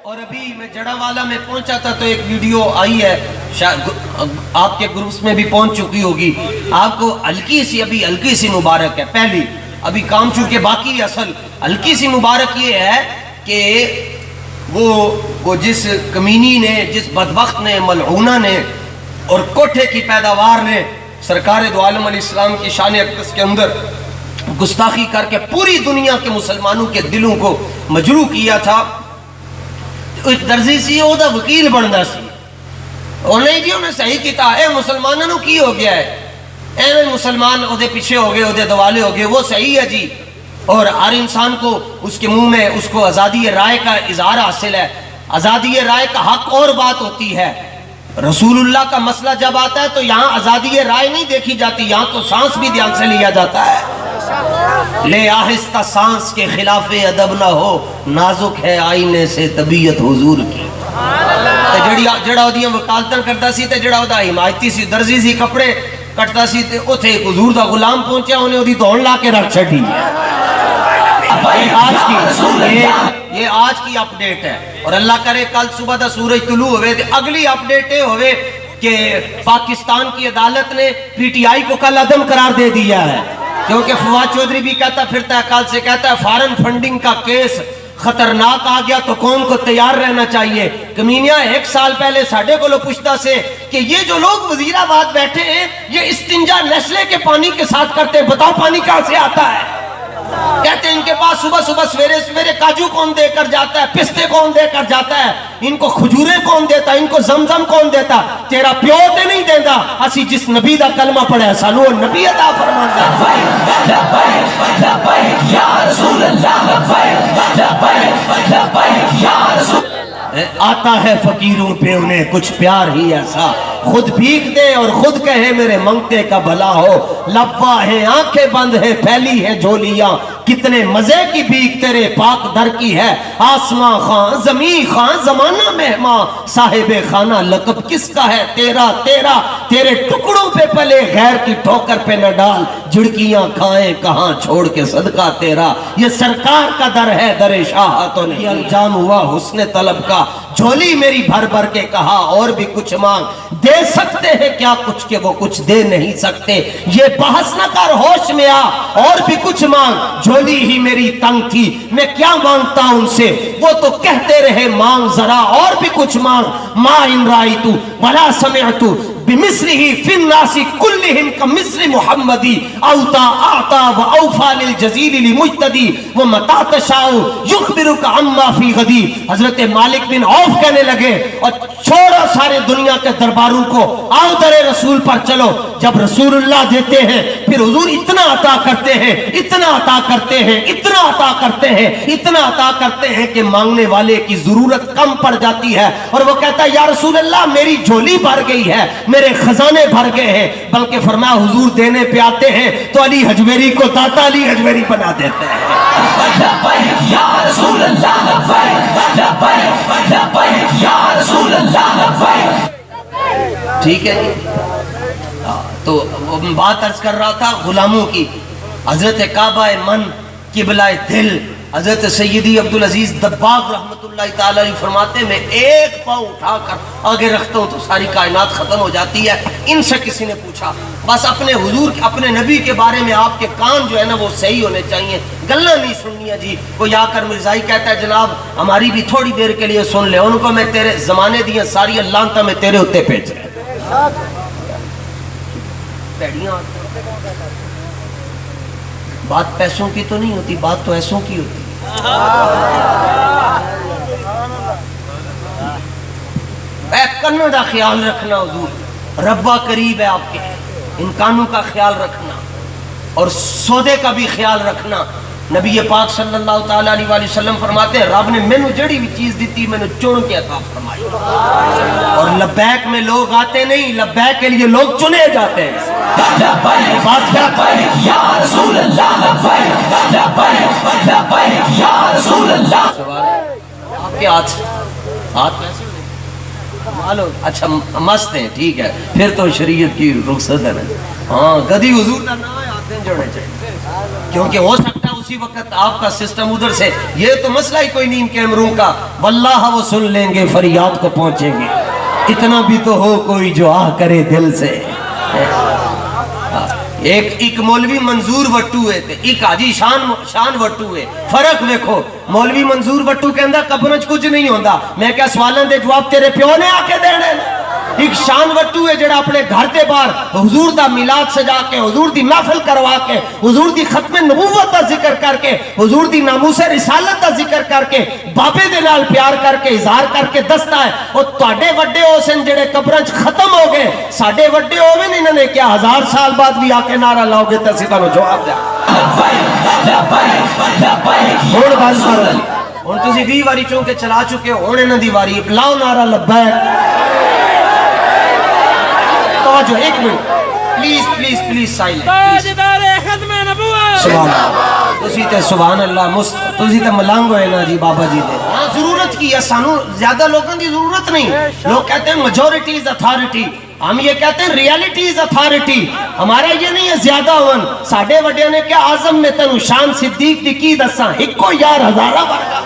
اور ابھی میں جڑاوالا میں پہنچا تھا تو ایک ویڈیو آئی ہے، آپ کے گروپس میں بھی پہنچ چکی ہوگی. آپ کو ہلکی سی مبارک ہے. پہلی ابھی کام چونکہ باقی اصل ہلکی سی مبارک یہ ہے کہ وہ جس کمینی نے، جس بدبخت نے، ملعونہ نے اور کوٹھے کی پیداوار نے سرکار دو عالم علیہ السلام کی شان اقدس کے اندر گستاخی کر کے پوری دنیا کے مسلمانوں کے دلوں کو مجروح کیا تھا، درزی سی وہ دا وکیل بندا سی. انہیں جی انہیں صحیح کیتا اے مسلمانوں کی ہو گیا ہے، اے مسلمان او دے پیچھے ہو گئے، او دے دوالے ہو گئے، وہ صحیح ہے جی. اور ہر انسان کو اس کے منہ میں اس کو آزادی رائے کا اظہار حاصل ہے. آزادی رائے کا حق اور بات ہوتی ہے. رسول اللہ کا مسئلہ جب آتا ہے تو یہاں آزادی رائے نہیں دیکھی جاتی، یہاں تو سانس بھی دھیان سے لیا جاتا ہے. لے آہستہ سانس کے خلاف ادب نہ ہو، نازک ہے آئینے سے طبیعت حضور کی. جڑا اودیاں وکالتاں کرتا سی تے جڑا اودہ حمایتی سی، درزی سی، کپڑے کٹتا سی تے اوتھے ایک حضور دا غلام پہنچیا، انہیں اودی دوڑ لا کے رکھ چھڈی. یہ آج کی اپڈیٹ ہے. اور اللہ کرے کل صبح دا سورج طلوع ہوئے تے اگلی اپڈیٹ ہوئے کہ پاکستان کی عدالت نے پی ٹی آئی کو کل عدم قرار دے دیا ہے، کیونکہ فواد چودھری بھی کہتا پھرتا ہے، کل سے کہتا ہے فارن فنڈنگ کا کیس خطرناک آ گیا تو قوم کو تیار رہنا چاہیے. کمینیاں ایک سال پہلے ساڑھے کو لو پوچھتا سے کہ یہ جو لوگ وزیر آباد بیٹھے ہیں یہ استنجا نیسلے کے پانی کے ساتھ کرتے ہیں، بتاؤ پانی کہاں سے آتا ہے؟ کہتے ہیں ان کے پاس صبح صبح سویرے کاجو کون دے کر جاتا ہے، پستے کون دے کر جاتا ہے، ان کو کھجوریں کون دیتا ہے، ان کو زمزم کون دیتا؟ تیرا پیو تے نہیں دیتا، اسی جس نبی دا کلمہ پڑھا ہے سانو وہ نبی عطا فرماندا ہے. لبیک یا رسول اللہ، لبیک یا رسول. آتا ہے فقیروں پہ انہیں کچھ پیار ہی ایسا، خود بھیک دے اور خود کہے میرے منگتے کا بھلا ہو. لبا ہے آنکھیں بند ہے پھیلی ہے جھولیاں، کتنے مزے کی بھیک تیرے پاک در کی ہے. آسمان خان زمین خان زمانہ مہماں، صاحب خانہ لقب کس کا ہے تیرا تیرا. تیرے ٹکڑوں پہ پلے غیر کی ٹھوکر پہ نہ ڈال، جھڑکیاں کھائیں کہاں چھوڑ کے صدقہ تیرا. یہ سرکار کا در ہے در شاہ تو نہیں انجام ہوا حسن طلب کا. جھولی میری بھر بھر کے کہا اور بھی کچھ مانگ، دے سکتے ہیں کیا کچھ کہ وہ کچھ دے نہیں سکتے. یہ بحث نہ کر ہوش میں آ اور بھی کچھ مانگ. جھولی ہی میری تنگ تھی میں کیا مانگتا ان سے، وہ تو کہتے رہے مانگ ذرا اور بھی کچھ مانگ. ما ان رائیتو ولا سمعتو بمثلہ فی الناس کلہم کمثل محمدی اوتا آتا و اوفا للجزیل لمجتدی و متا تشاؤ یخبرک عما فی غدی. حضرت مالک بن عوف کہنے لگے اور چھوڑو سارے دنیا کے درباروں کو، آؤ در رسول پر چلو. جب رسول اللہ دیتے ہیں پھر حضور اتنا عطا کرتے ہیں، اتنا عطا کرتے ہیں، اتنا عطا کرتے ہیں، اتنا عطا کرتے ہیں کہ مانگنے والے کی ضرورت کم پڑ جاتی ہے. اور وہ کہتا ہے یا رسول اللہ میری جھولی بھر گئی ہے، میرے خزانے بھر گئے ہیں. بلکہ فرمایا حضور دینے پہ آتے ہیں تو علی حجویری کو داتا علی حجویری بنا دیتے ہیں. لبیک یا رسول اللہ، لبیک لبیک لبیک یا رسول اللہ لبیک. ٹھیک ہے جی. تو بات عرض کر رہا تھا غلاموں کی. حضرت کعبہ من قبلہ دل حضرت سیدی عبدالعزیز دباغ رحمت اللہ تعالی علیہ فرماتے میں ایک پاؤں اٹھا کر آگے رکھتا ہوں تو ساری کائنات ختم ہو جاتی ہے. ان سے کسی نے پوچھا بس اپنے حضور اپنے نبی کے بارے میں آپ کے کان جو ہے نا وہ صحیح ہونے چاہیے، گلہ نہیں سننی ہے جی. کوئی آ کر مرزائی کہتا ہے جناب ہماری بھی تھوڑی دیر کے لیے سن لے، ان کو میں تیرے زمانے دیا ساری لعنتاں میں تیرے ہوتے بھیج رہے. بات پیسوں کی تو نہیں ہوتی، بات تو ایسوں کی ہوتی. اے کنوں دا خیال رکھنا حضور، ربا قریب ہے آپ کے، ان کانوں کا خیال رکھنا اور سودے کا بھی خیال رکھنا. نبی پاک صلی اللہ تعالیٰ علیہ وآلہ وسلم فرماتے ہیں رب نے میں نے جڑی بھی چیز دیتی میں نے چن کے عطا فرمائی. اور لبیک میں لوگ آتے نہیں، لبیک کے لیے لوگ چنے جاتے ہیں. بات کیا یا رسول اللہ، لبیک لبیک لبیک یا رسول اللہ. آپ کے ہاتھ کیسے مالو اچھا مست ہیں، ٹھیک ہے پھر تو شریعت کی رخصت ہے. ہاں گدی حضور کا نام ہے ہاتھ نہیں جوڑنے چاہیے، کیونکہ ہو سکتا ہے اسی وقت آپ کا سسٹم ادھر سے، یہ تو مسئلہ ہی کوئی نہیں ان کیمروں کا، واللہ وہ سن لیں گے، فریاد کو پہنچیں گے، اتنا بھی تو ہو کوئی جو آہ کرے دل سے۔ ایک مولوی منظور وٹو ہے تے ایک حاجی شان وٹو ہے، فرق دیکھو۔ مولوی منظور وٹو کہندا قبر وچ کچھ نہیں ہوندا، میں کیا سوالاں دے جواب تیرے پیو نے آ کے دینے۔ ایک شان وٹو ہے جڑا اپنے گھر دے باہر حضور دا میلاد سجا کے، حضور دی محفل کروا کے، حضور دی ختم نبوت دا ذکر کر کے، حضور دی ناموس رسالت دا ذکر کر کے، بابے دے نال پیار کر کے، اظہار کر کے دستا ہے۔ اور تواڈے وڈے ہو سن جڑے قبراں وچ ختم ہو گئے، ساڈے وڈے ہووے انہاں نے کیا 1000 سال بعد بھی آ کے نعرہ لاؤ گے تے اسی تانوں جواب دیا۔ ہن گل کرو، ہن تسی 20 واری چونکہ چلا چکے ہو، ہن انہاں دی واری، لاؤ نعرہ لبیک۔ توجہ ایک منٹ، پلیز سائلنٹ۔ تاجدار ختم نبوت، سبحان اللہ، تسی تے سبحان اللہ، تسی تے ملنگ ہوئے نا جی بابا جی دے۔ ہاں ضرورت کی ہے، سانو زیادہ لوگوں کی ضرورت نہیں۔ لوگ کہتے ہیں میجورٹی از اتھارٹی، ہم یہ کہتے ہیں ریالٹی از اتھارٹی۔ ہمارا یہ نہیں ہے زیادہ ہون، ساڑھے وڈے نے کیا اعظم میں تنو شان صدیق دی کی دساں، ہکو یار ہزارہ ورگا۔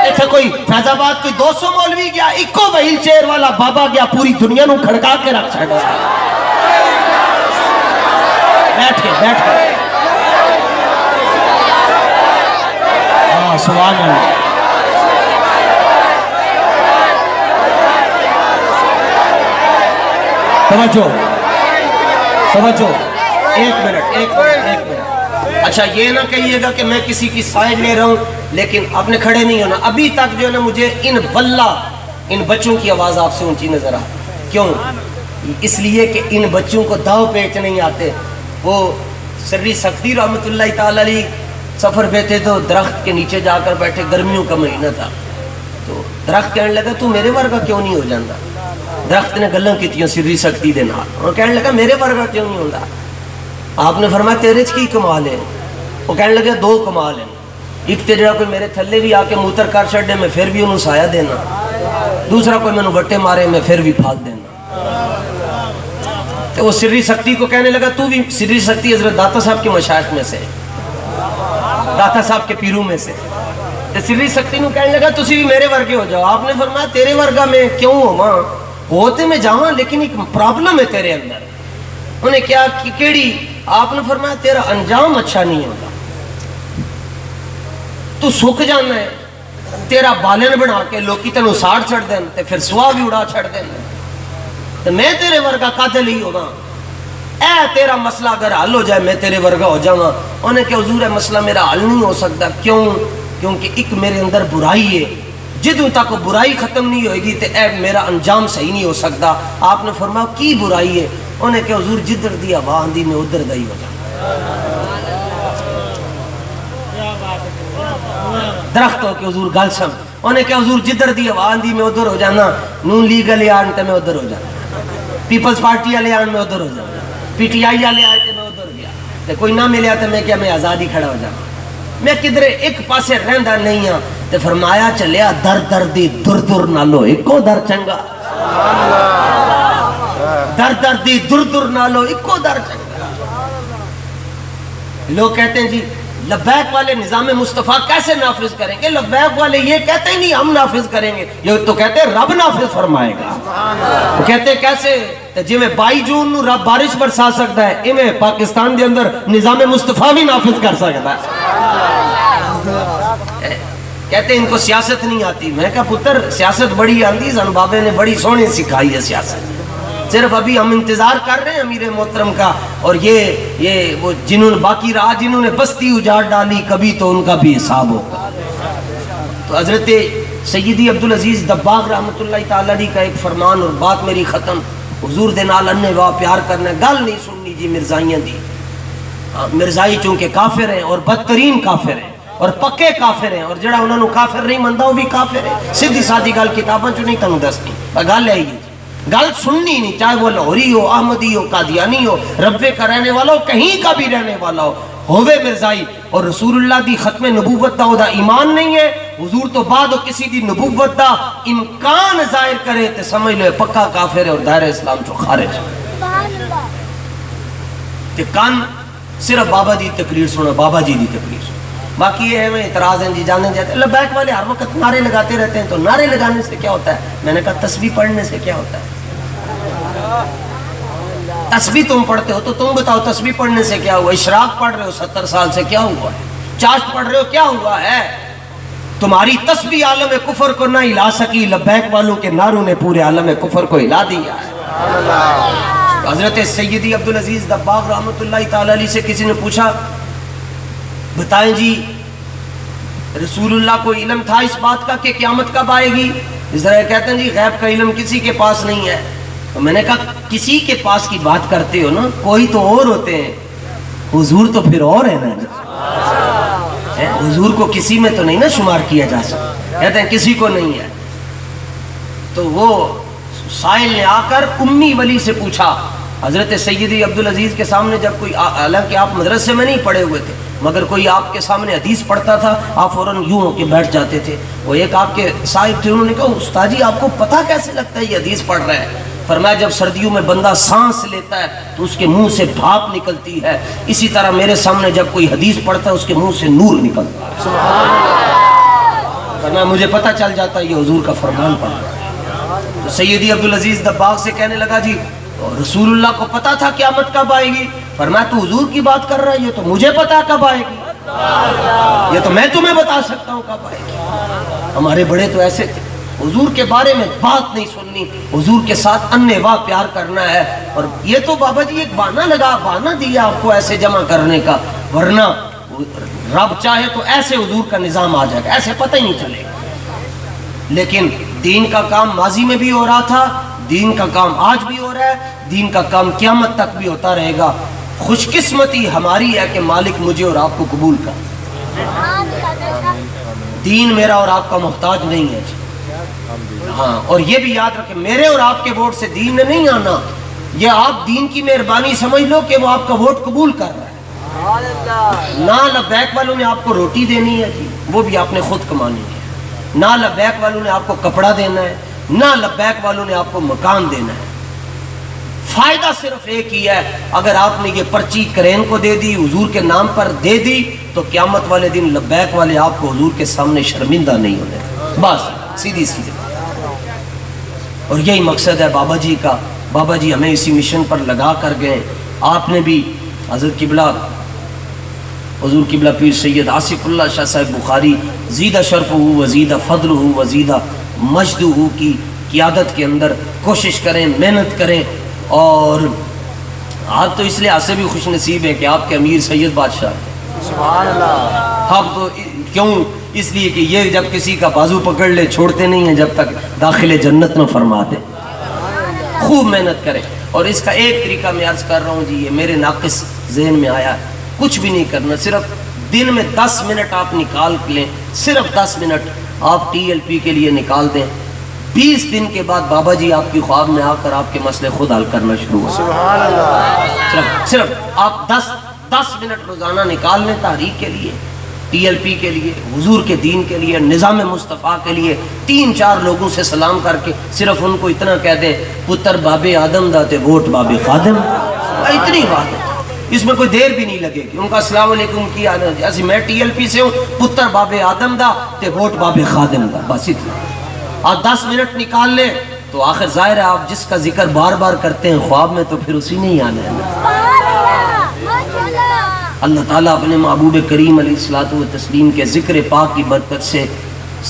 ایتھے کوئی فیض آباد کوئی 200 مولوی گیا، ایکو وہیل چیر والا بابا گیا، پوری دنیا نو کھڑکا کے رکھ چھڑا۔ بیٹھ کے ہاں سبحان اللہ۔ توجہ ایک منٹ۔ اچھا یہ نہ کہیے گا کہ میں کسی کی سائڈ لے رہا ہوں، لیکن آپ نے کھڑے نہیں ہونا۔ ابھی تک جو ہے نا مجھے ان بچوں کی آواز آپ سے اونچی نظر آ، کیوں؟ اس لیے کہ ان بچوں کو داؤ پیچ نہیں آتے۔ وہ سری سختی رحمت اللہ تعالی علیہ سفر پہ تھے تو درخت کے نیچے جا کر بیٹھے، گرمیوں کا مہینہ تھا، تو درخت کہنے لگا تو میرے ورگا کیوں نہیں ہو جاندہ؟ درخت نے گلاں کیتیاں سری سختی دے نال، اور کہنے لگا میرے ورگا کیوں نہیں ہوندا؟ آپ نے فرمایا تیرے چ کی کمال ہے؟ وہ کہنے لگے 2 کمال ہیں، ایک تے جڑا کوئی میرے تھلے بھی آ کے موتر کر چھڑے میں پھر بھی انہوں سایہ دینا، دوسرا کوئی مینوں وٹے مارے میں پھر بھی پھاگ دینا۔ تو وہ سری سختی کو کہنے لگا تو بھی، سری سختی حضرت داتا صاحب کے مشائخ میں سے، داتا صاحب کے پیروں میں سے، تو سری سختی نو کہنے لگا تسی بھی میرے ورگے ہو جاؤ۔ آپ نے فرمایا تیرے ورگا میں کیوں ہوا؟ ہوتے میں جاواں لیکن ایک پرابلم ہے تیرے اندر۔ انہیں کیا کیڑی؟ آپ نے فرمایا تیرا انجام اچھا نہیں ہوتا، تو سکھ جانا ہے، تیرا بالن بنا کے لوکی تینوں ساڑ چھڑ دیں تے پھر سوا بھی اڑا چھڑ دیں، تو میں تیرے ورگا قاتل ہی ہوگا۔ اے تیرا مسئلہ اگر حل ہو جائے میں تیرے ورگا ہو جاؤں۔ انہیں کہ حضور ہے مسئلہ میرا حل نہیں ہو سکتا، کیوں؟ کیونکہ ایک میرے اندر برائی ہے، جدوں تک برائی ختم نہیں ہوئے گی تو اے میرا انجام صحیح نہیں ہو سکتا۔ آپ نے فرمایا کی برائی ہے؟ انہیں کہ حضور جدھر دی ہوا آندھی میں ادھر دا ہی ہو جاؤں۔ درخت ہو کہ حضور گل سم، انہیں کہ حضور جدھر دی ہوا آندھی میں ادھر ہو جانا، نون لیگ والے آن تے میں ادھر ہو جانا، پیپلز پارٹی والے آن میں ادھر ہو جانا، پی ٹی آئی والے آئے تے میں ادھر گیا، تے کوئی نہ ملیا تے میں کیا میں آزاد ہی کھڑا ہو جانا، میں کدھر ایک پاسے رہندا نہیں ہاں۔ تے فرمایا چلیا در در دی در در نالو ایکو در چنگا، در در دی در در نالو ایکو در چنگا۔ لوگ کہتے ہیں جی لبیک والے نظام مصطفیٰ کیسے نافذ کریں گے؟ لبیک والے یہ کہتے ہی نہیں ہم نافذ کریں گے، یہ تو کہتے ہیں رب نافذ فرمائے گا۔ وہ کہتے ہیں کیسے؟ جی میں 22 جون نو رب بارش برسا سکتا ہے، میں پاکستان دے اندر نظام مصطفیٰ بھی نافذ کر سکتا ہے۔ کہتے ہیں ان کو سیاست نہیں آتی، میں کہا پتر سیاست بڑی آندھی، زن بابے نے بڑی سونے سکھائی ہے سیاست، صرف ابھی ہم انتظار کر رہے ہیں امیر محترم کا، اور یہ وہ جنہوں نے باقی رہا، جنہوں نے بستی اجاڑ ڈالی، کبھی تو ان کا بھی حساب ہوگا۔ تو حضرت سیدی عبدالعزیز دباغ رحمت اللہ تعالیٰ علیہ کا ایک فرمان، اور بات میری ختم، حضور دے نال اننے واہ پیار کرنا، گل نہیں سننی جی مرزائیاں دی۔ مرزائی چونکہ کافر ہیں اور بدترین کافر ہیں اور پکے کافر ہیں، اور جڑا انہوں نے کافر نہیں مندہ وہ بھی کافر ہے۔ سیدھی سادھی گل کتاباں چوں نہیں تنوں دستی، گل ہے یہ گل سننی نہیں، چاہے وہ لاہوری ہو، احمدی ہو، قادیانی ہو، ربے کا رہنے والا ہو، کہیں کا بھی رہنے والا ہو، ہووے مرزائی اور رسول اللہ دی ختم نبوت دا دا ایمان نہیں ہے، حضور تو بعد ہو کسی دی نبوت دا امکان ظاہر کرے تے سمجھ لو پکا کافر ہے اور دائرہ اسلام چو خارج ہے۔ تے کان صرف بابا جی تقریر سنو، بابا جی دی تقریر سنو. باقی یہ ہے میں اعتراض ہیں جی جانے جاتے لبیک والے ہر وقت نعرے لگاتے رہتے ہیں. تو نعرے لگانے سے کیا ہوتا ہے؟ میں نے کہا تسبیح پڑھنے سے کیا ہوتا ہے؟ تسبیح تم پڑھتے ہو تو تم بتاؤ تسبیح پڑھنے سے کیا ہوا؟ اشراق پڑھ رہے ہو 70 سال سے کیا ہوا ہے؟ چاشت پڑھ رہے ہو کیا ہوا ہے؟ تمہاری تسبیح عالم کفر کو نہ ہلا سکی، لبیک والوں کے نعروں نے پورے عالم کفر کو ہلا دیا ہے. حضرت سیدی عبدالعزیز دباغ رحمۃ اللہ تعالی علیہ سے کسی نے پوچھا بتائیں جی رسول اللہ کو علم تھا اس بات کا کہ قیامت کب آئے گی؟ اس طرح کہتے ہیں جی غیب کا علم کسی کے پاس نہیں ہے. تو میں نے کہا کسی کے پاس کی بات کرتے ہو نا، کوئی تو اور ہوتے ہیں، حضور تو پھر اور ہے نا. حضور کو کسی میں تو نہیں نا شمار کیا جا سکتا. کہتے ہیں کسی کو نہیں ہے. تو وہ سائل نے آ کر امی ولی سے پوچھا حضرت سیدی عبدالعزیز کے سامنے جب کوئی، حالانکہ آپ مدرسے میں نہیں پڑھے ہوئے تھے مگر کوئی آپ کے سامنے حدیث پڑھتا تھا آپ فوراً یوں ہو کے بیٹھ جاتے تھے. وہ ایک آپ کے صاحب تھے، انہوں نے کہا استاد جی آپ کو پتہ کیسے لگتا ہے یہ حدیث پڑھ رہا ہے؟ فرمایا جب سردیوں میں بندہ سانس لیتا ہے تو اس کے منہ سے بھاپ نکلتی ہے، اسی طرح میرے سامنے جب کوئی حدیث پڑھتا ہے اس کے منہ سے نور نکلتا ہے. فرمایا مجھے پتہ چل جاتا ہے یہ حضور کا فرمان پڑھ رہا ہے. تو سیدی عبدالعزیز دباغ سے کہنے لگا جی رسول اللہ کو پتا تھا قیامت کب آئے گی؟ فرمایا تو حضور کی بات کر رہا ہے، یہ تو مجھے پتا کب آئے گی، یہ تو میں تمہیں بتا سکتا ہوں کب آئے گی. ہمارے بڑے تو ایسے تھے، حضور کے بارے میں بات نہیں سننی، حضور کے ساتھ انے واہ پیار کرنا ہے. اور یہ تو بابا جی ایک بہانہ لگا، بہانہ دیا آپ کو ایسے جمع کرنے کا، ورنہ رب چاہے تو ایسے حضور کا نظام آ جائے گا، ایسے پتہ ہی نہیں چلے گا. لیکن دین کا کام ماضی میں بھی ہو رہا تھا، دین کا کام آج بھی ہو رہا ہے، دین کا کام قیامت تک بھی ہوتا رہے گا. خوش قسمتی ہماری ہے کہ مالک مجھے اور آپ کو قبول کر. دین میرا اور آپ کا محتاج نہیں ہے جی. ہاں، اور یہ بھی یاد رکھیں میرے اور آپ کے ووٹ سے دین نے نہیں آنا، یہ آپ دین کی مہربانی سمجھ لو کہ وہ آپ کا ووٹ قبول کر رہا ہے. نہ لبیک والوں نے آپ کو روٹی دینی ہے جی، وہ بھی آپ نے خود کمانی ہے. نہ لبیک والوں نے آپ کو کپڑا دینا ہے، نہ لبیک والوں نے آپ کو مکان دینا ہے. فائدہ صرف ایک ہی ہے، اگر آپ نے یہ پرچی کرین کو دے دی، حضور کے نام پر دے دی، تو قیامت والے دن لبیک والے آپ کو حضور کے سامنے شرمندہ نہیں ہونے. بس سیدھی سیدھی. اور یہی مقصد ہے بابا جی کا. بابا جی ہمیں اسی مشن پر لگا کر گئے. آپ نے بھی حضرت قبلہ حضور قبلہ پیر سید آصف اللہ شاہ صاحب بخاری زیدہ شرف ہو وزیدہ فضل ہو وزیدہ مجد ہو کی قیادت کے اندر کوشش کریں، محنت کریں. اور آپ تو اس لحاظ سے بھی خوش نصیب ہیں کہ آپ کے امیر سید بادشاہ سبحان اللہ. آپ تو کیوں؟ اس لیے کہ یہ جب کسی کا بازو پکڑ لے چھوڑتے نہیں ہیں جب تک داخل جنت نہ فرما دے. خوب محنت کریں. اور اس کا ایک طریقہ میں عرض کر رہا ہوں جی، یہ میرے ناقص ذہن میں آیا. کچھ بھی نہیں کرنا، صرف دن میں 10 منٹ آپ نکال لیں، صرف 10 منٹ آپ TLP کے لیے نکال دیں. 20 دن کے بعد بابا جی آپ کی خواب میں آ کر آپ کے مسئلے خود حل کرنا شروع ہو. سبحان اللہ. صرف آپ 10 منٹ روزانہ نکال لیں تحریک کے لیے، TLP کے لیے، حضور کے دین کے لیے، نظام مصطفیٰ کے لیے. 3-4 لوگوں سے سلام کر کے صرف ان کو اتنا کہہ دیں پتر بابے آدم دا تے ووٹ بابے خادم. اتنی بات ہے، اس میں کوئی دیر بھی نہیں لگے گی. ان کا السلام علیکم کی ایسی میں TLP سے ہوں، پتر بابے آدم دا تے ووٹ بابے خادم دا. بس اتنا آپ 10 منٹ نکال لیں تو آخر ظاہر ہے آپ جس کا ذکر بار بار کرتے ہیں خواب میں تو پھر اسی نے ہی آنا ہے. اللہ تعالیٰ اپنے محبوب کریم علیہ الصلوۃ والتسلیم کے ذکر پاک کی برکت سے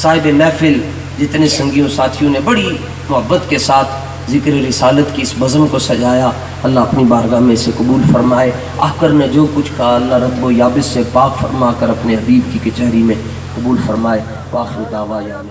صاحب محفل جتنے سنگیوں ساتھیوں نے بڑی محبت کے ساتھ ذکر رسالت کی اس بزم کو سجایا، اللہ اپنی بارگاہ میں اسے قبول فرمائے. آخر نے جو کچھ کہا اللہ رب و یابس سے پاک فرما کر اپنے حبیب کی کچہری میں قبول فرمائے. وآخر دعوانا